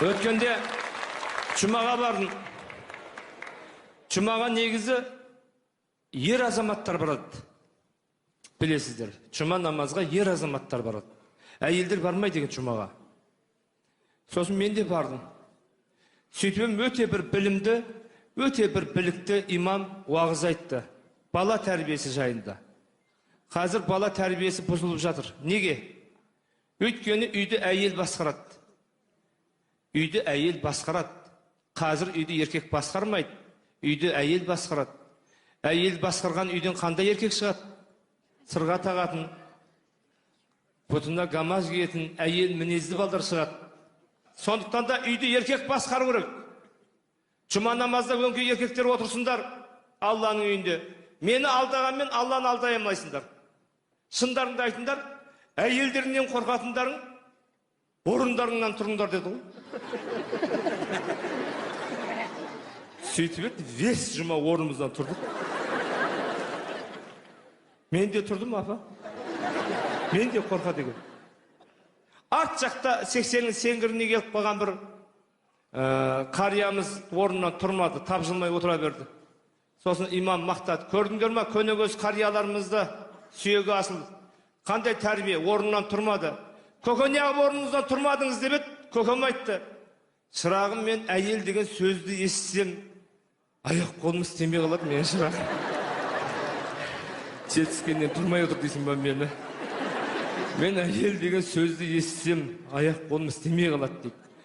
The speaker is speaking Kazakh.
Өткенде Жұмаға бардым. Жұмаға негізі ер азаматтар барады. Білесіздер, Жұма намазға ер азаматтар барады. Әйелдер бармайды екен Жұмаға. Сосын мен де бардым. Сөйтіп өте бір білімді, өте бір білікті имам уағыз айтты. Бала тәрбиесі жайында. Қазір бала тәрбиесі бұзылып жатыр. Неге? Өйткені үйді әйел басқарады. Үйді әйел басқарады. Қазір үйді еркек басқармайды. Үйді әйел басқарады. Әйел басқарған үйден қандай еркек шығады? Сырға тағатын, бұтына гамаз киетін әйел мінезді балдар шығады. Сондықтан да үйді еркек басқару керек. Жұма намазда өңкей еркектер отырсындар Алланың үйінде. Мені алдағанмен Алланы алдай алмайсыңдар. Шындарыңды айтыңдар, әйелдерінен қорқатындарың орындарыңнан тұрыңдар деді ғой. Сөйтіп еді, вес жұма орнымыздан тұрдық. Мен де тұрдым, апа. Мен де қорқады екен. Арт жақта 80-ің сеңгіріне келіп қалған бір қариямыз орнынан тұрмады, тапжылмай отыра берді. Сосын имам мақтады. Көрдіңдер ма, көнекөз қарияларымызды сүйегі асыл. Қандай тәрбие, орнынан тұрмады. Көке неғып орныңыздан тұрмадыңыз деп еді, көкем айтты. Шырағым, мен әйел деген сөзді естісем, аяқ қолым істемей қалады, мен шырағым. Жетіскеннен тұрмай отыр дейсің ба мені? Мен әйел деген сөзді естісем, аяқ қолым істемей қалады дейді.